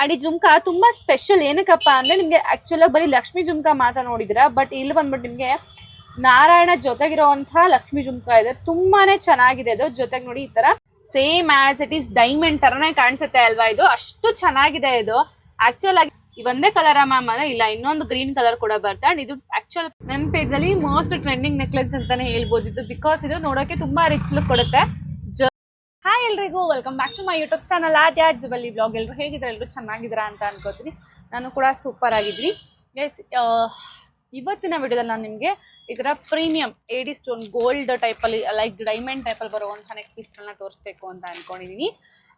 And ಈ ಜುಮ್ಕಾ ತುಂಬಾ special ಏನಕ್ಕಪ್ಪ ಅಂದ್ರೆ ನಿಮ್ಗೆ ಆಕ್ಚುಲ್ ಬರೀ ಲಕ್ಷ್ಮಿ ಜುಮ್ಕಾ ಮಾತ್ರ ನೋಡಿದಿರಾ, ಬಟ್ ಇಲ್ಲಿ ಬಂದ್ಬಿಟ್ಟು ನಿಮ್ಗೆ ನಾರಾಯಣ ಜೊತೆಗಿರುವಂತಹ ಲಕ್ಷ್ಮಿ ಜುಮ್ಕಾ ಇದೆ. ತುಂಬಾನೇ ಚೆನ್ನಾಗಿದೆ ಅದು. ಜೊತೆಗೆ ನೋಡಿ ಈ ತರ same as it is diamond ತರನೇ ಕಾಣಿಸುತ್ತೆ ಅಲ್ವಾ, ಇದು ಅಷ್ಟು ಚೆನ್ನಾಗಿದೆ ಇದು. ಆಕ್ಚುಲ್ ಆಗಿ ಒಂದೇ ಕಲರ್ ಮ್ಯಾಮ್ ಅಂದ್ರೆ ಇಲ್ಲ, ಇನ್ನೊಂದು ಗ್ರೀನ್ ಕಲರ್ ಕೂಡ ಬರುತ್ತೆ. ಅಂಡ್ ಇದು ಆಕ್ಚುಲ್ ನನ್ನ ಪೇಜ್ ಅಲ್ಲಿ ಮೋಸ್ಟ್ ಟ್ರೆಂಡಿಂಗ್ ನೆಕ್ಲೆಸ್ ಅಂತಾನೆ ಹೇಳ್ಬೋದು ಇದು, ಬಿಕಾಸ್ ಇದು ನೋಡೋಕೆ ತುಂಬಾ ರಿಚ್ ಲುಕ್ ಕೊಡುತ್ತೆ. ಹಾಯ್ ಎಲ್ರಿಗೂ, welcome back to my YouTube channel Aadya jewellery blog. ಎಲ್ಲರೂ ಹೇಗಿದ್ರೆ ಎಲ್ಲರೂ ಚೆನ್ನಾಗಿದ್ದೀರಾ ಅಂತ ಅನ್ಕೋತೀನಿ. ನಾನು ಕೂಡ ಸೂಪರ್ ಆಗಿದ್ದೀನಿ. ಎಸ್, ಇವತ್ತಿನ ವಿಡಿಯೋದಲ್ಲಿ ನಾನು ನಿಮಗೆ ಈ ಥರ ಪ್ರೀಮಿಯಂ ಏಡಿ ಸ್ಟೋನ್ ಗೋಲ್ಡ್ ಟೈಪಲ್ಲಿ ಲೈಕ್ ಡೈಮಂಡ್ ಟೈಪಲ್ಲಿ ಬರುವಂಥ ನೆಕ್ ಪೀಸ್ಗಳನ್ನ ತೋರಿಸ್ಬೇಕು ಅಂತ ಅನ್ಕೊಂಡಿದ್ದೀನಿ.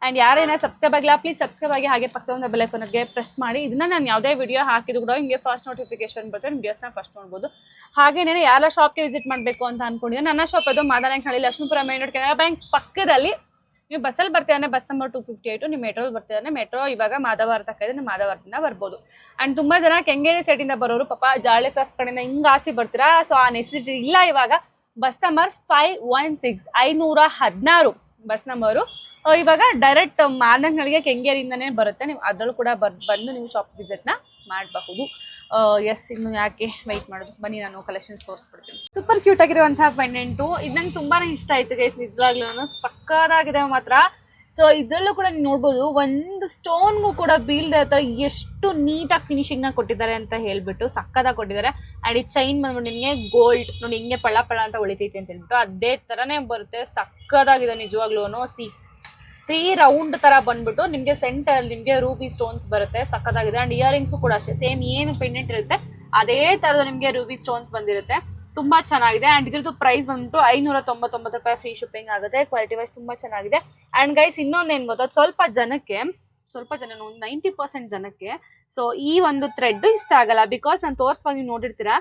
ಆ್ಯಂಡ್ ಯಾರೇನ ಸಬ್ಸ್ಕ್ರೈಬ್ ಆಗಿಲ್ಲ ಪ್ಲೀಸ್ ಸಬ್ಸ್ಕ್ರೈಬ್ ಆಗಿ, ಹಾಗೆ ಪಕ್ಕದ ಬೆಲ್ ಐಕಾನ್ಗೆ ಪ್ರೆಸ್ ಮಾಡಿ. ಇದನ್ನ ನಾನು ಯಾವುದೇ ವಿಡಿಯೋ ಹಾಕಿದ್ರು ಕೂಡ ಹಿಂಗೆ ಫಸ್ಟ್ ನೋಟಿಫಿಕೇಶನ್ ಬರ್ತದೆ, ವಿಡಿಯೋಸ್ನ ಫಸ್ಟ್ ನೋಡ್ಬೋದು. ಹಾಗೇನೇ ಯಾರ ಶಾಪ್ಗೆ ವಿಸಿಟ್ ಮಾಡಬೇಕು ಅಂತ ಅನ್ಕೊಂಡಿದ್ದೀನಿ. ನನ್ನ ಶಾಪ್ ಅದು Madanahalli Lakshmipura main road Canara bank ಪಕ್ಕದಲ್ಲಿ. ನೀವು ಬಸ್ಸಲ್ಲಿ ಬರ್ತೀವಿ ಬಸ್ ನಂಬರ್ 258, ನೀವು ಮೆಟ್ರೋಲ್ ಬರ್ತೀವಿ ಮೆಟ್ರೋ ಇವಾಗ ಮಾಧವರ ತಕ್ಕ ಇದೆ, ನೀವು ಮಾಧವರದಿಂದ ಬರ್ಬೋದು. ಆ್ಯಂಡ್ ತುಂಬ ಜನ ಕೆಂಗೇರಿ ಸೈಡಿಂದ ಬರೋರು ಪಾಪ ಜಾಳೆ ಕ್ರಾಸ್ ಕಡೆಯಿಂದ ಹಿಂಗೆ ಆಸಿ ಬರ್ತೀರಾ, ಸೊ ಆ ನೆಸೆಸಿಟಿ ಇಲ್ಲ. ಇವಾಗ ಬಸ್ ನಂಬರ್ 516 516 ಬಸ್ ನಂಬರು ಇವಾಗ ಡೈರೆಕ್ಟ್ ಮಾದನಹಳ್ಳಿಗೆ ಕೆಂಗೇರಿಯಿಂದನೇ ಬರುತ್ತೆ. ನೀವು ಅದರಲ್ಲೂ ಕೂಡ ಬಂದು ನೀವು ಶಾಪ್ ವಿಸಿಟ್ನ ಮಾಡಬಹುದು. ಎಸ್, ಇನ್ನು ಯಾಕೆ ವೆಯ್ಟ್ ಮಾಡೋದು, ಬನ್ನಿ ನಾನು ಕಲೆಕ್ಷನ್ಸ್ ತೋರಿಸ್ಬಿಡ್ತೀನಿ. ಸೂಪರ್ ಕ್ಯೂಟ್ ಆಗಿರುವಂತಹ ಪೆಂಡೆಂಟು, ಇದು ನಂಗೆ ತುಂಬಾನೇ ಇಷ್ಟ ಆಯ್ತು ಗೈಸ್, ನಿಜವಾಗ್ಲೂ ಸಕ್ಕತ್ತಾಗಿದೆ ಮಾತ್ರ. ಸೊ ಇದರಲ್ಲೂ ಕೂಡ ನೀವು ನೋಡ್ಬೋದು, ಒಂದು ಸ್ಟೋನ್ಗೂ ಕೂಡ ಬೀಳ್ದೆ ಇರ್ತಾರೆ, ಎಷ್ಟು ನೀಟಾಗಿ ಫಿನಿಶಿಂಗ್ನ ಕೊಟ್ಟಿದ್ದಾರೆ ಅಂತ ಹೇಳ್ಬಿಟ್ಟು ಸಕ್ಕತ್ತಾಗಿ ಕೊಟ್ಟಿದ್ದಾರೆ. ಆ್ಯಂಡ್ ಈ ಚೈನ್ ಬಂದ್ಬಿಟ್ಟು ನಿಮಗೆ ಗೋಲ್ಡ್ ನೋಡಿ ಹಿಂಗೆ ಪಳ್ಳ ಅಂತ ಹೊಳಿತೈತಿ ಅಂತ ಹೇಳ್ಬಿಟ್ಟು ಅದೇ ಥರನೇ ಬರುತ್ತೆ. ಸಕ್ಕತ್ತಾಗಿದೆ ನಿಜವಾಗ್ಲೂ. ಸಿ 3 ರೌಂಡ್ ತರ ಬಂದ್ಬಿಟ್ಟು ನಿಮಗೆ ಸೆಂಟರ್ ನಿಮಗೆ ರೂಬಿ ಸ್ಟೋನ್ಸ್ ಬರುತ್ತೆ, ಸಕ್ಕತ್ತಾಗಿದೆ. ಅಂಡ್ ಇಯರಿಂಗ್ಸು ಕೂಡ ಅಷ್ಟೇ ಸೇಮ್ ಏನು ಪೆಂಡೆಂಟ್ ಇರುತ್ತೆ ಅದೇ ತರದ ನಿಮಗೆ ರೂಬಿ ಸ್ಟೋನ್ಸ್ ಬಂದಿರುತ್ತೆ, ತುಂಬಾ ಚೆನ್ನಾಗಿದೆ. ಅಂಡ್ ಇದ್ರದ್ದು ಪ್ರೈಸ್ ಬಂದ್ಬಿಟ್ಟು 599 ರೂಪಾಯಿ, ಫ್ರೀ ಶಿಪ್ಪಿಂಗ್ ಆಗುತ್ತೆ. ಕ್ವಾಲಿಟಿ ವೈಸ್ ತುಂಬಾ ಚೆನ್ನಾಗಿದೆ. ಅಂಡ್ ಗೈಸ್ ಇನ್ನೊಂದೇನು ಗೊತ್ತಾ, ಸ್ವಲ್ಪ ಜನ ಒಂದು 90% ಜನಕ್ಕೆ ಸೊ ಈ ಒಂದು ಥ್ರೆಡ್ ಇಷ್ಟ ಆಗಲ್ಲ. ಬಿಕಾಸ್ ನಾನು ತೋರಿಸುವಾಗ ನೀವು ನೋಡಿರ್ತೀರಾ,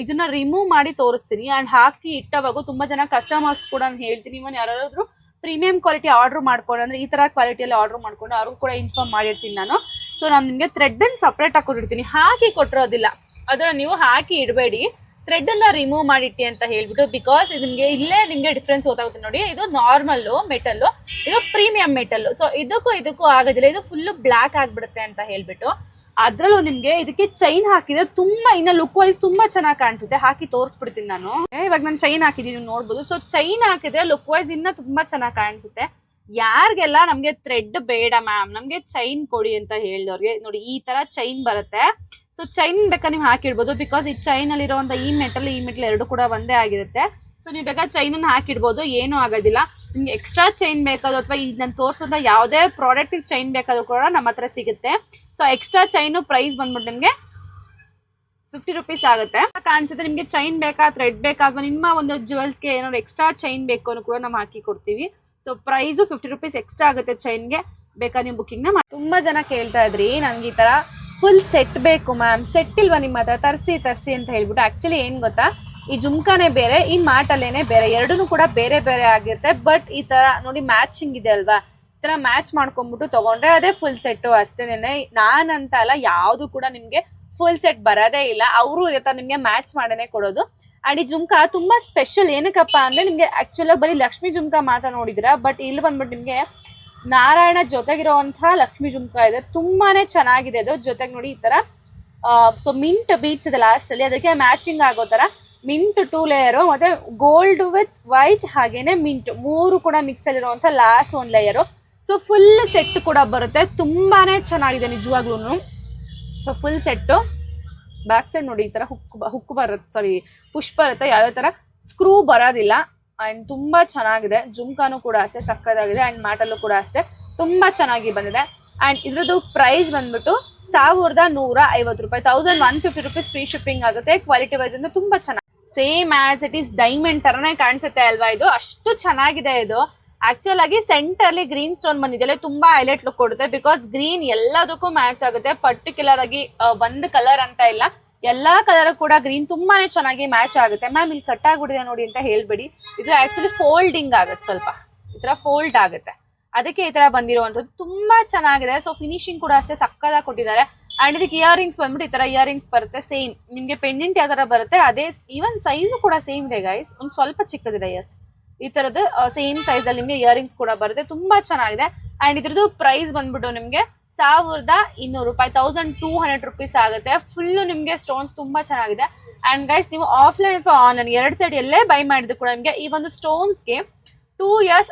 ಇದನ್ನ ರಿಮೂವ್ ಮಾಡಿ ತೋರಿಸ್ತೀನಿ. ಅಂಡ್ ಹಾಕಿ ಇಟ್ಟವಾಗ ತುಂಬಾ ಜನ ಕಸ್ಟಮರ್ಸ್ ಕೂಡ ಹೇಳ್ತೀನಿ, ಇವನ್ ಯಾರಾದ್ರೂ ಪ್ರೀಮಿಯಂ ಕ್ವಾಲಿಟಿ ಆರ್ಡರ್ ಮಾಡ್ಕೊಂಡು ಅಂದ್ರೆ ಈ ತರ ಕ್ವಾಲಿಟಿಯಲ್ಲಿ ಆರ್ಡರ್ ಮಾಡ್ಕೊಂಡು ಅವ್ರಿಗೂ ಕೂಡ ಇನ್ಫಾರ್ಮ್ ಮಾಡಿರ್ತೀನಿ ನಾನು. ಸೊ ನಾನು ನಿಮಗೆ ಥ್ರೆಡ್ ಅನ್ನು ಸಪ್ರೇಟ್ ಆಗಿ ಕೊಟ್ಟಿರ್ತೀನಿ, ಹಾಕಿ ಕೊಟ್ಟಿರೋದಿಲ್ಲ. ಅದನ್ನ ನೀವು ಹಾಕಿ ಇಡಬೇಡಿ, ಥ್ರೆಡ್ ಅನ್ನ ರಿಮೂವ್ ಮಾಡಿಟ್ಟಿ ಅಂತ ಹೇಳ್ಬಿಟ್ಟು. ಬಿಕಾಸ್ ನಿಮಗೆ ಇಲ್ಲೇ ನಿಮಗೆ ಡಿಫ್ರೆನ್ಸ್ ಗೊತ್ತಾಗುತ್ತೆ ನೋಡಿ. ಇದು ನಾರ್ಮಲ್ ಮೆಟಲ್, ಇದು ಪ್ರೀಮಿಯಂ ಮೆಟಲ್. ಸೊ ಇದಕ್ಕೂ ಆಗೋದಿಲ್ಲ, ಇದು ಫುಲ್ ಬ್ಲ್ಯಾಕ್ ಆಗ್ಬಿಡುತ್ತೆ ಅಂತ ಹೇಳ್ಬಿಟ್ಟು. ಅದ್ರಲ್ಲೂ ನಿಮ್ಗೆ ಇದಕ್ಕೆ ಚೈನ್ ಹಾಕಿದ್ರೆ ತುಂಬಾ ಇನ್ನ ಲುಕ್ ವೈಸ್ ತುಂಬಾ ಚೆನ್ನಾಗಿ ಕಾಣಿಸುತ್ತೆ. ಹಾಕಿ ತೋರಿಸ್ಬಿಡ್ತೀನಿ ನಾನು. ಇವಾಗ ನಾನು ಚೈನ್ ಹಾಕಿದೀನಿ ನೋಡ್ಬೋದು. ಸೊ ಚೈನ್ ಹಾಕಿದ್ರೆ ಲುಕ್ ವೈಸ್ ಇನ್ನ ತುಂಬಾ ಚೆನ್ನಾಗಿ ಕಾಣಿಸುತ್ತೆ. ಯಾರಿಗೆಲ್ಲ ನಮ್ಗೆ ಥ್ರೆಡ್ ಬೇಡ ಮ್ಯಾಮ್, ನಮ್ಗೆ ಚೈನ್ ಕೊಡಿ ಅಂತ ಹೇಳಿದವ್ರಿಗೆ ನೋಡಿ ಈ ತರ ಚೈನ್ ಬರುತ್ತೆ. ಸೊ ಚೈನ್ ಬೇಕಾ ನೀವು ಹಾಕಿಡ್ಬೋದು, ಬಿಕಾಸ್ ಈ ಚೈನ್ ಅಲ್ಲಿ ಇರುವಂತ ಈ ಮೆಟಲ್ ಎರಡು ಕೂಡ ಒಂದೇ ಆಗಿರುತ್ತೆ. ಸೊ ನೀವು ಬೇಕಾದ್ರೆ ಚೈನ್ ಅನ್ನು ಹಾಕಿಡ್ಬೋದು, ಏನೂ ಆಗೋದಿಲ್ಲ. ನಿಮ್ಗೆ ಎಕ್ಸ್ಟ್ರಾ ಚೈನ್ ಬೇಕಾದ್ರು ಅಥವಾ ಈಗ ನಾನು ತೋರಿಸೋದ ಯಾವುದೇ ಪ್ರಾಡಕ್ಟ್ ಚೈನ್ ಬೇಕಾದ್ರೂ ಕೂಡ ನಮ್ಮ ಹತ್ರ ಸಿಗುತ್ತೆ. ಸೊ ಎಕ್ಸ್ಟ್ರಾ ಚೈನ್ ಪ್ರೈಸ್ ಬಂದ್ಬಿಟ್ಟು ನಿಮಗೆ 50 ರೂಪೀಸ್ ಆಗುತ್ತೆ. ಕಾಣಿಸುತ್ತೆ ನಿಮಗೆ ಚೈನ್ ಬೇಕಾ, ಥ್ರೆಡ್ ಬೇಕಾ, ಅಥವಾ ನಿಮ್ಮ ಒಂದು ಜುವೆಲ್ಸ್ಗೆ ಏನಾದ್ರು ಎಕ್ಸ್ಟ್ರಾ ಚೈನ್ ಬೇಕು ಅನ್ನೋ ಕೂಡ ನಾವು ಹಾಕಿ ಕೊಡ್ತೀವಿ. ಸೊ ಪ್ರೈಸು 50 ರೂಪೀಸ್ ಎಕ್ಸ್ಟ್ರಾ ಆಗುತ್ತೆ ಚೈನ್ಗೆ. ಬೇಕಾ ನೀವು ಬುಕ್ಕಿಂಗ್ನ ಮಾಡಿ. ತುಂಬಾ ಜನ ಕೇಳ್ತಾ ಇದ್ರಿ ನನಗೆ ಈ ತರ ಫುಲ್ ಸೆಟ್ ಬೇಕು ಮ್ಯಾಮ್, ಸೆಟ್ ಇಲ್ವಾ ನಿಮ್ಮ ಹತ್ರ, ತರಿಸಿ ಅಂತ ಹೇಳ್ಬಿಟ್ಟು. ಆಕ್ಚುಲಿ ಏನ್ ಗೊತ್ತಾ, ಈ ಜುಮ್ಕಾನೇ ಬೇರೆ, ಈ ಮಾಟಲ್ಲೇನೆ ಬೇರೆ, ಎರಡೂ ಕೂಡ ಬೇರೆ ಬೇರೆ ಆಗಿರುತ್ತೆ. ಬಟ್ ಈ ತರ ನೋಡಿ ಮ್ಯಾಚಿಂಗ್ ಇದೆ ಅಲ್ವಾ, ಈ ತರ ಮ್ಯಾಚ್ ಮಾಡ್ಕೊಂಡ್ಬಿಟ್ಟು ತಗೊಂಡ್ರೆ ಅದೇ ಫುಲ್ ಸೆಟ್ ಅಷ್ಟೇನೆ. ನಾನಂತ ಅಲ್ಲ, ಯಾವ್ದು ಕೂಡ ನಿಮ್ಗೆ ಫುಲ್ ಸೆಟ್ ಬರೋದೇ ಇಲ್ಲ, ಅವರು ನಿಮ್ಗೆ ಮ್ಯಾಚ್ ಮಾಡನೆ ಕೊಡೋದು. ಅಂಡ್ ಈ ಜುಮ್ಕಾ ತುಂಬಾ ಸ್ಪೆಷಲ್ ಏನಕ್ಕಪ್ಪ ಅಂದ್ರೆ ನಿಮ್ಗೆ ಆಕ್ಚುಲ್ ಬರೀ ಲಕ್ಷ್ಮಿ ಜುಮ್ಕಾ ಮಾತ್ರ ನೋಡಿದಿರಾ, ಬಟ್ ಇಲ್ಲಿ ಬಂದ್ಬಿಟ್ಟು ನಿಮ್ಗೆ ನಾರಾಯಣ ಜೊತೆಗಿರುವಂತಹ ಲಕ್ಷ್ಮಿ ಜುಮ್ಕಾ ಇದೆ. ತುಂಬಾನೇ ಚೆನ್ನಾಗಿದೆ ಅದು. ಜೊತೆಗೆ ನೋಡಿ ಈ ತರ ಸೊ ಮಿಂಟ್ ಬೀಟ್ಸ್ ಇದೆ ಲಾಸ್ಟ್ ಅಲ್ಲಿ, ಅದಕ್ಕೆ ಮ್ಯಾಚಿಂಗ್ ಆಗೋ ತರ ಮಿಂಟ್ 2 ಲೇಯರು, ಮತ್ತೆ ಗೋಲ್ಡ್ ವಿತ್ ವೈಟ್ ಹಾಗೇನೆ ಮಿಂಟ್ 3 ಕೂಡ ಮಿಕ್ಸ್ ಅಲ್ಲಿರುವಂತ last 1 layer. So full set ಕೂಡ ಬರುತ್ತೆ, ತುಂಬಾನೇ ಚೆನ್ನಾಗಿದೆ ನಿಜವಾಗ್ಲೂ. So full set back side ನೋಡಿ ಈ ತರ ಹುಕ್ ಬರುತ್ತೆ, ಸಾರಿ ಪುಷ್ ಬರುತ್ತೆ, ಯಾವುದೇ ತರ ಸ್ಕ್ರೂ ಬರೋದಿಲ್ಲ. ಅಂಡ್ ತುಂಬಾ ಚೆನ್ನಾಗಿದೆ. ಜುಮ್ಕಾನು ಕೂಡ ಅಷ್ಟೇ ಸಕ್ಕದಾಗಿದೆ. ಅಂಡ್ ಮ್ಯಾಟಲ್ಲೂ ಕೂಡ ಅಷ್ಟೇ ತುಂಬಾ ಚೆನ್ನಾಗಿ ಬಂದಿದೆ. ಅಂಡ್ ಇದ್ರದ್ದು ಪ್ರೈಸ್ ಬಂದ್ಬಿಟ್ಟು 1150 ರೂಪಾಯಿ, 1150 ರೂಪೀಸ್ ಫ್ರೀ ಶಿಪ್ಪಿಂಗ್ ಆಗುತ್ತೆ. ಕ್ವಾಲಿಟಿ ವೈಸ್ ಅಂದ್ರೆ ತುಂಬಾ ಚೆನ್ನಾಗಿ same as it is diamond ತರನೇ ಕಾಣಿಸುತ್ತೆ ಅಲ್ವಾ, ಇದು ಅಷ್ಟು ಚೆನ್ನಾಗಿದೆ ಇದು. ಆಕ್ಚುಲ್ ಆಗಿ ಸೆಂಟರ್ಲಿ ಗ್ರೀನ್ ಸ್ಟೋನ್ ಬಂದಿದೆ, ತುಂಬಾ ಹೈಲೈಟ್ ಲುಕ್ ಕೊಡುತ್ತೆ. ಬಿಕಾಸ್ ಗ್ರೀನ್ ಎಲ್ಲದಕ್ಕೂ ಮ್ಯಾಚ್ ಆಗುತ್ತೆ, ಪರ್ಟಿಕ್ಯುಲರ್ ಆಗಿ ಒಂದು ಕಲರ್ ಅಂತ ಇಲ್ಲ, ಎಲ್ಲಾ ಕಲರ್ ಕೂಡ ಗ್ರೀನ್ ತುಂಬಾನೇ ಚೆನ್ನಾಗಿ ಮ್ಯಾಚ್ ಆಗುತ್ತೆ. ಮ್ಯಾಮ್ ಇಲ್ಲಿ ಕಟ್ ಆಗ್ಬಿಟ್ಟಿದೆ ನೋಡಿ ಅಂತ ಹೇಳ್ಬೇಡಿ, ಇದು ಆಕ್ಚುಲಿ ಫೋಲ್ಡಿಂಗ್ ಆಗುತ್ತೆ, ಸ್ವಲ್ಪ ಈ ತರ ಫೋಲ್ಡ್ ಆಗುತ್ತೆ, ಅದಕ್ಕೆ ಈ ತರ ಬಂದಿರುವಂತದ್ದು. ತುಂಬಾ ಚೆನ್ನಾಗಿದೆ. ಸೊ ಫಿನಿಶಿಂಗ್ ಕೂಡ ಅಷ್ಟೇ ಸಕ್ಕದಾಗಿ ಕೊಟ್ಟಿದ್ದಾರೆ. ಅಂಡ್ ಇದಕ್ಕೆ ಇಯರಿಂಗ್ಸ್ ಬಂದ್ಬಿಟ್ಟು ಈ ತರ ಇಯರಿಂಗ್ಸ್ ಬರುತ್ತೆ, ಸೇಮ್ ನಿಮ್ಗೆ ಪೆಂಡೆಂಟ್ ಯಾವ ತರ ಬರುತ್ತೆ ಅದೇ, ಈವನ್ ಸೈಜು ಕೂಡ ಸೇಮ್ ಇದೆ ಗೈಸ್, ಒಂದು ಸ್ವಲ್ಪ ಚಿಕ್ಕದಿದೆ. ಎಸ್, ಈ ತರದ್ದು ಸೇಮ್ ಸೈಜ್ ಅಲ್ಲಿ ನಿಮ್ಗೆ ಇಯರಿಂಗ್ಸ್ ಕೂಡ ಬರುತ್ತೆ, ತುಂಬಾ ಚೆನ್ನಾಗಿದೆ. ಅಂಡ್ ಇದ್ರದ್ದು ಪ್ರೈಸ್ ಬಂದ್ಬಿಟ್ಟು ನಿಮ್ಗೆ 1200 ರೂಪಾಯಿ, 1200 ರುಪೀಸ್ ಆಗುತ್ತೆ. ಫುಲ್ಲು ನಿಮಗೆ ಸ್ಟೋನ್ಸ್ ತುಂಬಾ ಚೆನ್ನಾಗಿದೆ. ಅಂಡ್ ಗೈಸ್, ನೀವು ಆಫ್ಲೈನ್ ಅಥವಾ ಆನ್ಲೈನ್ 2 ಸೈಡ್ ಎಲ್ಲೇ ಬೈ ಮಾಡಿದ್ರು ಕೂಡ ನಿಮಗೆ ಈ ಒಂದು ಸ್ಟೋನ್ಸ್ಗೆ 2 ಇಯರ್ಸ್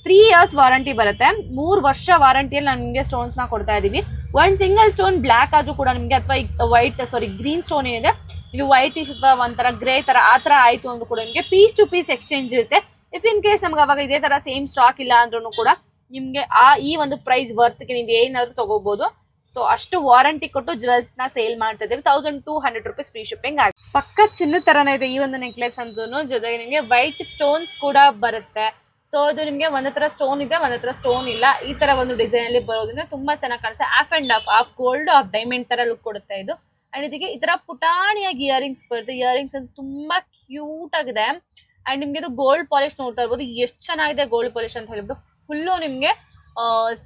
3 ಇಯರ್ಸ್ ವಾರಂಟಿ ಬರುತ್ತೆ. 3 ವರ್ಷ ವಾರಂಟಿಯಲ್ಲಿ ನಾನು ನಿಮಗೆ ಸ್ಟೋನ್ಸ್ ನ ಕೊಡ್ತಾ ಇದೀವಿ. ಒಂದು ಸಿಂಗಲ್ ಸ್ಟೋನ್ ಬ್ಲಾಕ್ ಆದ್ರೂ ಕೂಡ ನಿಮಗೆ, ಅಥವಾ ಗ್ರೀನ್ ಸ್ಟೋನ್ ಏನಿದೆ ಇದು ವೈಟ್ ಅಥವಾ ಒಂಥರ ಗ್ರೇ ತರ ಆ ತರ ಆಯ್ತು ಅಂದ್ರೂ ಕೂಡ ನಿಮಗೆ ಪೀಸ್ ಟು ಪೀಸ್ ಎಕ್ಸ್ಚೇಂಜ್ ಇರುತ್ತೆ. ಇಫ್ ಇನ್ ಕೇಸ್ ನಮ್ಗೆ ಅವಾಗ ಇದೇ ತರ ಸೇಮ್ ಸ್ಟಾಕ್ ಇಲ್ಲ ಅಂದ್ರೂ ಕೂಡ ನಿಮ್ಗೆ ಈ ಒಂದು ಪ್ರೈಸ್ ವರ್ತ್ಗೆ ನೀವು ಏನಾದ್ರು ತಗೋಬಹುದು. ಸೊ ಅಷ್ಟು ವಾರಂಟಿ ಕೊಟ್ಟು ಜುವೆಲ್ಸ್ ನ ಸೇಲ್ ಮಾಡ್ತಾ ಇದ್ದೀವಿ. 1200 ರುಪೀಸ್ ಫ್ರೀ ಶಿಪ್ಪಿಂಗ್ ಆಗುತ್ತೆ. ಪಕ್ಕ ಚಿನ್ನ ತರನೇ ಇದೆ ಈ ಒಂದು ನೆಕ್ಲೆಸ್ ಅಂತೂ. ಜೊತೆಗೆ ನಿಮಗೆ ವೈಟ್ ಸ್ಟೋನ್ಸ್ ಕೂಡ ಬರುತ್ತೆ. ಸೊ ಇದು ನಿಮಗೆ ಒಂದತ್ರ ಸ್ಟೋನ್ ಇದೆ, ಒಂದತ್ರ ಸ್ಟೋನ್ ಇಲ್ಲ, ಈ ತರ ಒಂದು ಡಿಸೈನ್ ಅಲ್ಲಿ ಬರೋದ್ರಿಂದ ತುಂಬಾ ಚೆನ್ನಾಗಿ ಕಾಣಿಸುತ್ತೆ. Half and half gold of diamond ತರ ಲುಕ್ ಕೊಡುತ್ತೆ ಇದು. ಅಂಡ್ ಇದಕ್ಕೆ ಈ ತರ ಪುಟಾಣಿಯಾಗಿ ಇಯರಿಂಗ್ಸ್ ಬರುತ್ತೆ. ಇಯರಿಂಗ್ಸ್ ಅಂತ ತುಂಬಾ ಕ್ಯೂಟ್ ಆಗಿದೆ. ಅಂಡ್ ನಿಮ್ಗೆ ಇದು ಗೋಲ್ಡ್ ಪಾಲಿಶ್ ನೋಡ್ತಾ ಇರ್ಬೋದು, ಎಷ್ಟು ಚೆನ್ನಾಗಿದೆ ಗೋಲ್ಡ್ ಪಾಲಿಶ್ ಅಂತ ಹೇಳ್ಬಿಟ್ಟು. ಫುಲ್ಲು ನಿಮ್ಗೆ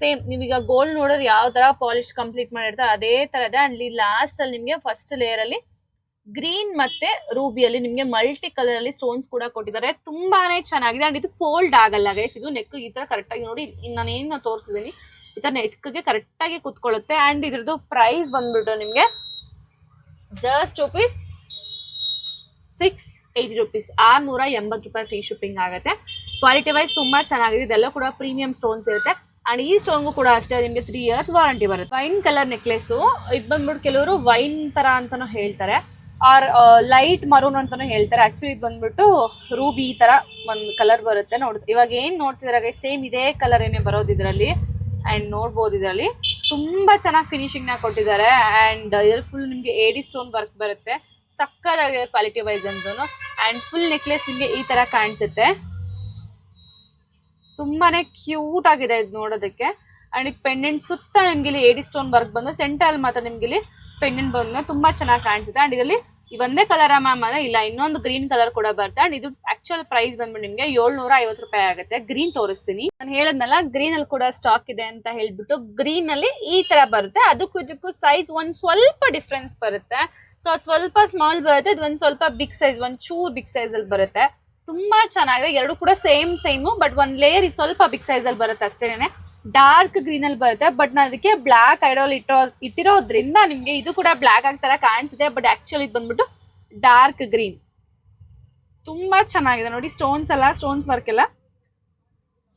ಸೇಮ್ ನೀವೀಗ ಗೋಲ್ಡ್ ನೋಡಿದ್ರೆ ಯಾವ ತರ ಪಾಲಿಶ್ ಕಂಪ್ಲೀಟ್ ಮಾಡಿರ್ತಾರೆ ಅದೇ ತರ ಇದೆ. ಅಂಡ್ ಲಾಸ್ಟ್ ಅಲ್ಲಿ ನಿಮ್ಗೆ ಫಸ್ಟ್ ಲೇಯರ್ ಅಲ್ಲಿ ಗ್ರೀನ್ ಮತ್ತೆ ರೂಬಿಯಲ್ಲಿ ನಿಮ್ಗೆ ಮಲ್ಟಿ ಕಲರ್ ಅಲ್ಲಿ ಸ್ಟೋನ್ಸ್ ಕೂಡ ಕೊಟ್ಟಿದ್ದಾರೆ. ತುಂಬಾನೇ ಚೆನ್ನಾಗಿದೆ. ಅಂಡ್ ಇದು ಫೋಲ್ಡ್ ಆಗಲ್ಲ ಗೈಸ್, ಇದು ನೆಕ್ ಈ ತರ ಕರೆಕ್ಟ್ ಆಗಿ ನೋಡಿ, ನಾನು ಏನು ತೋರಿಸಿದೀನಿ ಈ ತರ ನೆಕ್ಗೆ ಕರೆಕ್ಟ್ ಆಗಿ ಕುತ್ಕೊಳ್ಳುತ್ತೆ. ಅಂಡ್ ಇದ್ರದ್ದು ಪ್ರೈಸ್ ಬಂದ್ಬಿಟ್ಟು ನಿಮ್ಗೆ ಜಸ್ಟ್ ರುಪೀಸ್ 680 ರುಪೀಸ್, 680 ರೂಪಾಯಿ ಫ್ರೀ ಶಿಪ್ಪಿಂಗ್ ಆಗುತ್ತೆ. ಕ್ವಾಲಿಟಿ ವೈಸ್ ತುಂಬಾ ಚೆನ್ನಾಗಿದೆ. ಇದೆಲ್ಲ ಕೂಡ ಪ್ರೀಮಿಯಂ ಸ್ಟೋನ್ಸ್ ಇರುತ್ತೆ. ಅಂಡ್ ಈ ಸ್ಟೋನ್ಗೂ ಕೂಡ ಅಷ್ಟೇ ನಿಮ್ಗೆ 3 ಇಯರ್ಸ್ ವಾರಂಟಿ ಬರುತ್ತೆ. ವೈನ್ ಕಲರ್ ನೆಕ್ಲೆಸ್ ಇದು ಬಂದ್ಬಿಟ್ಟು ಕೆಲವರು ವೈನ್ ತರ ಅಂತಾನು ಹೇಳ್ತಾರೆ, ಆರ್ ಲೈಟ್ ಮರೂನ್ ಅಂತಾನು ಹೇಳ್ತಾರೆ. ಆಕ್ಚುಲಿ ಇದು ಬಂದ್ಬಿಟ್ಟು ರೂಬಿ ಈ ತರ ಒಂದು ಕಲರ್ ಬರುತ್ತೆ. ಇವಾಗ ಏನ್ ನೋಡ್ತಿದಾರೆ ಸೇಮ್ ಇದೇ ಕಲರ್ ಏನೇ ಬರೋದು ಇದರಲ್ಲಿ. ಅಂಡ್ ನೋಡ್ಬೋದು ಇದರಲ್ಲಿ ತುಂಬಾ ಚೆನ್ನಾಗಿ ಫಿನಿಶಿಂಗ್ ನ ಕೊಟ್ಟಿದ್ದಾರೆ. ಅಂಡ್ ಇದ್ರಲ್ಲಿ ಫುಲ್ ನಿಮ್ಗೆ ಏಡಿ ಸ್ಟೋನ್ ವರ್ಕ್ ಬರುತ್ತೆ. ಸಕ್ಕತ್ತಾಗಿದೆ ಕ್ವಾಲಿಟಿ ವೈಸ್ ಅಂತೂ. ಅಂಡ್ ಫುಲ್ ನೆಕ್ಲೆಸ್ ನಿಮ್ಗೆ ಈ ತರ ಕಾಣಿಸುತ್ತೆ. ತುಂಬಾನೇ ಕ್ಯೂಟ್ ಆಗಿದೆ ಇದು ನೋಡೋದಕ್ಕೆ. ಅಂಡ್ ಇದು ಪೆಂಡೆಂಟ್ ಸುತ್ತ ನಿಮ್ಗೆ ಇಲ್ಲಿ ಏಡಿ ಸ್ಟೋನ್ ವರ್ಕ್ ಬಂದು ಸೆಂಟರ್ ಮಾತ್ರ ನಿಮ್ಗೆ ಇಲ್ಲಿ ಪೆಂಡೆಂಟ್ ಬಂದು ತುಂಬಾ ಚೆನ್ನಾಗಿ ಕಾಣಿಸುತ್ತೆ. ಅಂಡ್ ಇದರಲ್ಲಿ ಒಂದೇ ಕಲರ್ ಮ್ಯಾಮ್ ಅಲ್ಲ, ಇಲ್ಲ ಇನ್ನೊಂದು ಗ್ರೀನ್ ಕಲರ್ ಕೂಡ ಬರುತ್ತೆ. ಅಂಡ್ ಇದು ಆಕ್ಚುಯಲ್ ಪ್ರೈಸ್ ಬಂದ್ಬಿಟ್ಟು ನಿಮ್ಗೆ 750 ರೂಪಾಯಿ ಆಗುತ್ತೆ. ಗ್ರೀನ್ ತೋರಿಸ್ತೀನಿ, ನಾನು ಹೇಳದ್ನಲ್ಲ ಗ್ರೀನ್ ಅಲ್ಲಿ ಕೂಡ ಸ್ಟಾಕ್ ಇದೆ ಅಂತ ಹೇಳ್ಬಿಟ್ಟು. ಗ್ರೀನ್ ಅಲ್ಲಿ ಈ ತರ ಬರುತ್ತೆ, ಅದಕ್ಕೂ ಇದಕ್ಕೂ ಸೈಜ್ ಒಂದ್ ಸ್ವಲ್ಪ ಡಿಫ್ರೆನ್ಸ್ ಬರುತ್ತೆ. ಸೊ ಅದು ಸ್ವಲ್ಪ ಸ್ಮಾಲ್ ಬರುತ್ತೆ, ಇದು ಒಂದ್ ಸ್ವಲ್ಪ ಬಿಗ್ ಸೈಜ್, ಒಂದ್ ಚೂರ್ ಬಿಗ್ ಸೈಜ್ ಅಲ್ಲಿ ಬರುತ್ತೆ. ತುಂಬಾ ಚೆನ್ನಾಗಿದೆ. ಎರಡು ಕೂಡ ಸೇಮ್ ಬಟ್ ಒಂದ್ ಲೇಯರ್ ಸ್ವಲ್ಪ ಬಿಗ್ ಸೈಜ್ ಅಲ್ಲಿ ಬರುತ್ತೆ ಅಷ್ಟೇನೆ. ಡಾರ್ಕ್ ಗ್ರೀನ್ ಅಲ್ಲಿ ಬರುತ್ತೆ. ಬಟ್ ನಾನು ಅದಕ್ಕೆ ಬ್ಲಾಕ್ ಐಡಲ್ ಇಟ್ಟಿರೋದ್ರಿಂದ ನಿಮ್ಗೆ ಇದು ಕೂಡ ಬ್ಲಾಕ್ ಆಗಿ ತರ ಕಾಣಿಸಿದೆ. ಬಟ್ ಆಕ್ಚುಲಿ ಇದು ಬಂದ್ಬಿಟ್ಟು ಡಾರ್ಕ್ ಗ್ರೀನ್. ತುಂಬಾ ಚೆನ್ನಾಗಿದೆ ನೋಡಿ. ಸ್ಟೋನ್ಸ್ ವರ್ಕ್ ಎಲ್ಲ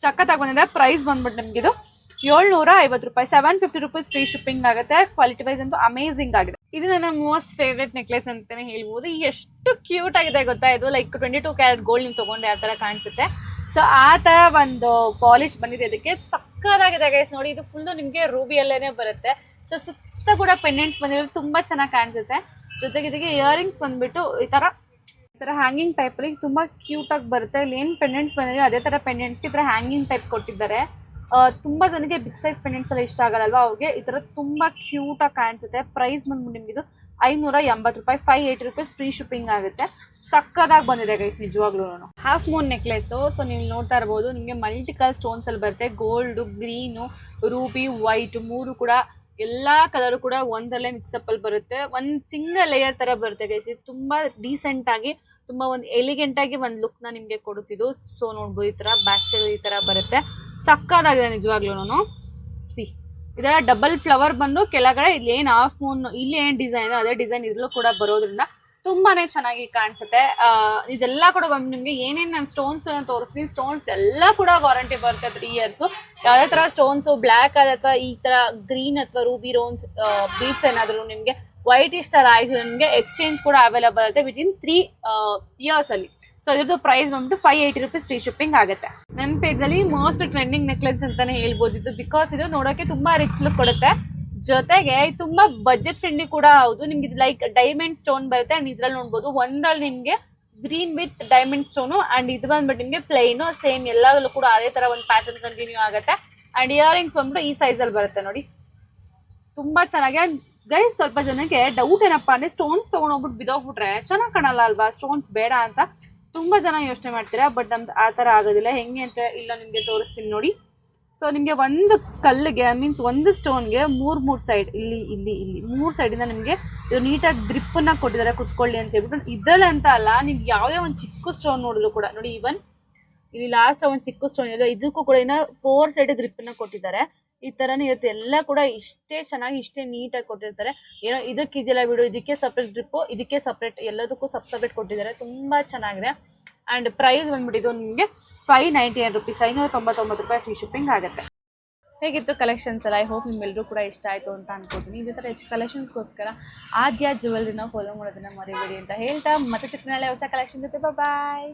ಸಖತ್ತಾಗಿ ಬಂದಿದೆ. ಪ್ರೈಸ್ ಬಂದ್ಬಿಟ್ಟು ನಿಮ್ಗೆ ಇದು 750 ರೂಪಾಯಿ, 750 ರುಪೀಸ್ ಫ್ರೀ ಶಿಪ್ಪಿಂಗ್ ಆಗುತ್ತೆ. ಕ್ವಾಲಿಟಿ ವೈಸ್ ಅಂತೂ ಅಮೇಸಿಂಗ್ ಆಗಿದೆ. ಇದು ನನ್ನ ಮೋಸ್ಟ್ ಫೇವ್ರೆಟ್ ನೆಕ್ಲೆಸ್ ಅಂತಾನೆ ಹೇಳ್ಬೋದು. ಎಷ್ಟು ಕ್ಯೂಟ್ ಆಗಿದೆ ಗೊತ್ತಾ ಇದು. ಲೈಕ್ 22 ಕ್ಯಾರೆಟ್ ಗೋಲ್ಡ್ ನೀವು ತಗೊಂಡ್ರೆ ಯಾವ ತರ ಕಾಣಿಸುತ್ತೆ. ಸೊ ಆ ತರ ಒಂದು ಪಾಲಿಶ್ ಬಂದಿದೆ ಇದಕ್ಕೆ. ಸಕ್ಕತ್ತಾಗಿದೆ ಗೈಸ್ ನೋಡಿ. ಇದು ಫುಲ್ಲು ನಿಮ್ಗೆ ರೂಬಿಯಲ್ಲೇನೆ ಬರುತ್ತೆ. ಸೊ ಸುತ್ತ ಕೂಡ ಪೆಂಡೆಂಟ್ಸ್ ಬಂದಿರೋದು ತುಂಬಾ ಚೆನ್ನಾಗಿ ಕಾಣಿಸುತ್ತೆ. ಜೊತೆಗೆ ಇದಕ್ಕೆ ಇಯರಿಂಗ್ಸ್ ಬಂದ್ಬಿಟ್ಟು ಈ ತರ ಹ್ಯಾಂಗಿಂಗ್ ಟೈಪ್ ಅಲ್ಲಿ ತುಂಬಾ ಕ್ಯೂಟ್ ಆಗಿ ಬರುತ್ತೆ. ಇಲ್ಲಿ ಏನ್ ಪೆಂಡೆಂಟ್ಸ್ ಬಂದಿದೆ ಅದೇ ತರ ಪೆಂಡೆಂಟ್ಸ್ ಈ ತರ ಹ್ಯಾಂಗಿಂಗ್ ಟೈಪ್ ಕೊಟ್ಟಿದ್ದಾರೆ. ತುಂಬಾ ಜನಕ್ಕೆ ಬಿಗ್ ಸೈಜ್ ಪೆಂಡೆಂಟ್ಸ್ ಎಲ್ಲ ಇಷ್ಟ ಆಗಲ್ಲಲ್ವಾ, ಅವ್ರಿಗೆ ಈ ತರ ತುಂಬಾ ಕ್ಯೂಟ್ ಆಗಿ ಕಾಣಿಸುತ್ತೆ. ಪ್ರೈಸ್ ಬಂದ್ಬಿಟ್ಟು ನಿಮ್ಗೆ ಇದು 580 ರೂಪಾಯಿ, 580 ರುಪೀಸ್ ಫ್ರೀ ಶಿಪ್ಪಿಂಗ್ ಆಗುತ್ತೆ. ಸಕ್ಕದಾಗಿ ಬಂದಿದೆ ಗೈಸ್ ನಿಜವಾಗ್ಲೂ. Half Moon necklace. ಸೊ ನೀವು ನೋಡ್ತಾ ಇರ್ಬೋದು ನಿಮ್ಗೆ ಮಲ್ಟಿ ಕಲರ್ ಸ್ಟೋನ್ಸ್ ಅಲ್ಲಿ ಬರುತ್ತೆ. ಗೋಲ್ಡ್, ಗ್ರೀನು, ರೂಬಿ, ವೈಟ್ ಮೂರು ಕೂಡ ಎಲ್ಲಾ ಕಲರ್ ಕೂಡ ಒಂದರಲ್ಲೇ ಮಿಕ್ಸಪ್ ಅಲ್ಲಿ ಬರುತ್ತೆ. ಒಂದ್ ಸಿಂಗಲ್ ಲೇಯರ್ ತರ ಬರುತ್ತೆ ಗೈಸ್. ಇದು ತುಂಬಾ ಡೀಸೆಂಟ್ ಆಗಿ, ತುಂಬಾ ಒಂದು ಎಲಿಗೆಂಟ್ ಆಗಿ ಒಂದು ಲುಕ್ ನ ನಿಮ್ಗೆ ಕೊಡುತ್ತಿದ್ದು. ಸೊ ನೋಡ್ಬೋದು ಈ ತರ ಬ್ಯಾಕ್ ಸೈಡ್ ಈ ತರ ಬರುತ್ತೆ. ಸಕ್ಕದಾಗಿದೆ ನಿಜವಾಗ್ಲೂ. ಸಿ ಇದೆಲ್ಲ ಡಬಲ್ ಫ್ಲವರ್ ಬಂದು ಕೆಳಗಡೆ ಇಲ್ಲಿ ಏನ್ ಹಾಫ್ ಮೂನ್ ಇಲ್ಲಿ ಏನ್ ಡಿಸೈನ್ ಅದೇ ಡಿಸೈನ್ ಇದ್ರಲ್ಲೂ ಕೂಡ ಬರೋದ್ರಿಂದ ತುಂಬಾನೇ ಚೆನ್ನಾಗಿ ಕಾಣಿಸುತ್ತೆ. ಇದೆಲ್ಲ ಕೂಡ ಬಂದು ನಿಮ್ಗೆ ಏನೇನ್ ನಾನು ಸ್ಟೋನ್ಸ್ ತೋರಿಸ್ತೀನಿ. ಸ್ಟೋನ್ಸ್ ಎಲ್ಲ ಕೂಡ ವಾರಂಟಿ ಬರುತ್ತೆ 3 ಇಯರ್ಸ್. ಯಾವ್ದೇ ತರ ಸ್ಟೋನ್ಸ್ ಬ್ಲಾಕ್ ಅಥವಾ ಈ ತರ ಗ್ರೀನ್ ಅಥವಾ ರೂಬಿ ರೋನ್ಸ್ ಬೀಡ್ಸ್ ಏನಾದ್ರು ನಿಮ್ಗೆ ವೈಟ್ ಇಷ್ಟ ಆಯ್ತು ನಿಮ್ಗೆ ಎಕ್ಸ್ಚೇಂಜ್ ಕೂಡ ಅವೈಲೇಬಲ್ ಇರುತ್ತೆ ವಿತಿನ್ 3 ಇಯರ್ಸ್ ಅಲ್ಲಿ. ಸೊ ಇದ್ರದ್ದು ಪ್ರೈಸ್ ಬಂದ್ಬಿಟ್ಟು 580 ರುಪೀಸ್ ಫ್ರೀ ಶಿಪ್ಪಿಂಗ್ ಆಗುತ್ತೆ. ನನ್ನ ಪೇಜ್ ಅಲ್ಲಿ ಮೋಸ್ಟ್ ಟ್ರೆಂಡಿಂಗ್ ನೆಕ್ಲೆಸ್ ಅಂತಾನೆ ಹೇಳ್ಬೋದು ಇದು. ಬಿಕಾಸ್ ಇದು ನೋಡೋಕೆ ತುಂಬಾ ರಿಚ್ ಲುಕ್ ಕೊಡುತ್ತೆ. ಜೊತೆಗೆ ತುಂಬಾ ಬಜೆಟ್ ಫ್ರೆಂಡ್ಲಿ ಕೂಡ ಹೌದು. ನಿಮ್ಗೆ ಇದು ಲೈಕ್ ಡೈಮಂಡ್ ಸ್ಟೋನ್ ಬರುತ್ತೆ. ಅಂಡ್ ಇದ್ರಲ್ಲಿ ನೋಡ್ಬೋದು ಒಂದ್ರಲ್ಲಿ ನಿಮ್ಗೆ green with diamond stone. And ಇದು ಬಂದ್ಬಿಟ್ಟು ನಿಮ್ಗೆ ಪ್ಲೈನು ಸೇಮ್ ಎಲ್ಲದಲ್ಲೂ ಕೂಡ ಅದೇ ತರ ಒಂದು ಪ್ಯಾಟರ್ನ್ ಕಂಟಿನ್ಯೂ ಆಗುತ್ತೆ. ಅಂಡ್ ಇಯರಿಂಗ್ಸ್ ಬಂದ್ಬಿಟ್ಟು ಈ ಸೈಜ್ ಅಲ್ಲಿ ಬರುತ್ತೆ ನೋಡಿ. ತುಂಬಾ ಚೆನ್ನಾಗಿ. ಗೈಸ್ ಸ್ವಲ್ಪ ಜನಕ್ಕೆ ಡೌಟ್ ಏನಪ್ಪಾ ಅಂದ್ರೆ ಸ್ಟೋನ್ಸ್ ತಗೊಂಡೋಗ್ಬಿಟ್ಟು ಬಿದೋಗ್ಬಿಟ್ರೆ ಚೆನ್ನಾಗಿ ಕಾಣಲ್ಲ ಅಲ್ವಾ, ಸ್ಟೋನ್ಸ್ ಬೇಡ ಅಂತ ತುಂಬಾ ಜನ ಯೋಚನೆ ಮಾಡ್ತೀರಾ. ಬಟ್ ನಮ್ದು ಆ ತರ ಆಗೋದಿಲ್ಲ. ಹೆಂಗೆ ಅಂತ ಇಲ್ಲ ನಿಮ್ಗೆ ತೋರಿಸ್ತೀನಿ ನೋಡಿ. ಸೊ ನಿಮ್ಗೆ ಒಂದು ಕಲ್ಲಿಗೆ ಮೀನ್ಸ್ ಒಂದು ಸ್ಟೋನ್ಗೆ ಮೂರ್ ಸೈಡ್ ಇಲ್ಲಿ ಇಲ್ಲಿ ಇಲ್ಲಿ 3 ಸೈಡಿಂದ ನಿಮ್ಗೆ ಇದು ನೀಟಾಗಿ ಗ್ರಿಪ್ ನ ಕೊಟ್ಟಿದ್ದಾರೆ ಕುತ್ಕೊಳ್ಳಿ ಅಂತ ಹೇಳ್ಬಿಟ್ಟು. ಇದ್ರಲ್ಲಿ ಅಂತ ಅಲ್ಲ, ನಿಮ್ಗೆ ಯಾವುದೇ ಒಂದು ಚಿಕ್ಕ ಸ್ಟೋನ್ ನೋಡಿದ್ರು ಕೂಡ ನೋಡಿ. ಇವನ್ ಇಲ್ಲಿ ಲಾಸ್ಟ್ ಒಂದು ಚಿಕ್ಕ ಸ್ಟೋನ್ ಇದೆ, ಇದಕ್ಕೂ ಕೂಡ ಇನ್ನ 4 ಸೈಡ್ ಗ್ರಿಪ್ ನ ಕೊಟ್ಟಿದ್ದಾರೆ. ಈ ತರನೇ ಇರುತ್ತೆ. ಎಲ್ಲ ಕೂಡ ಇಷ್ಟೇ ಚೆನ್ನಾಗಿ ಇಷ್ಟೇ ನೀಟಾಗಿ ಕೊಟ್ಟಿರ್ತಾರೆ. ಏನೋ ಇದಕ್ಕೆ ಇದೆಲ್ಲ ಬಿಡು, ಇದಕ್ಕೆ ಸಪ್ರೇಟ್ ಡ್ರಿಪ್ಪು, ಇದಕ್ಕೆ ಸಪ್ರೇಟ್, ಎಲ್ಲದಕ್ಕೂ ಸಪ್ರೇಟ್ ಕೊಟ್ಟಿದ್ದಾರೆ. ತುಂಬಾ ಚೆನ್ನಾಗಿದೆ. ಆ್ಯಂಡ್ ಪ್ರೈಸ್ ಬಂದ್ಬಿಟ್ಟಿದ್ದು ನಿಮಗೆ 599 ರುಪೀಸ್, 599 ರೂಪಾಯಿ ಫ್ರೀ ಶಿಪ್ಪಿಂಗ್ ಆಗುತ್ತೆ. ಹೇಗಿತ್ತು ಕಲೆಕ್ಷನ್ಸ್ ಎಲ್ಲ? ಐ ಹೋಪ್ ನಿಮ್ಮೆಲ್ಲರೂ ಕೂಡ ಇಷ್ಟ ಆಯಿತು ಅಂತ ಅನ್ಕೋತೀನಿ. ಇದೇ ಥರ ಹೆಚ್ಚು ಕಲೆಕ್ಷನ್ಸ್ಗೋಸ್ಕರ ಆದ್ಯ ಜ್ಯುವೆಲ್ರಿನ ಫಾಲೋ ಮಾಡೋದನ್ನ ಮರಿಬೇಡಿ ಅಂತ ಹೇಳ್ತಾ ಮತ್ತೆ ಚಿಕ್ಕನಳ್ಳಿ ಹೊಸ ಕಲೆಕ್ಷನ್ ಜೊತೆ ಬಾಯ್.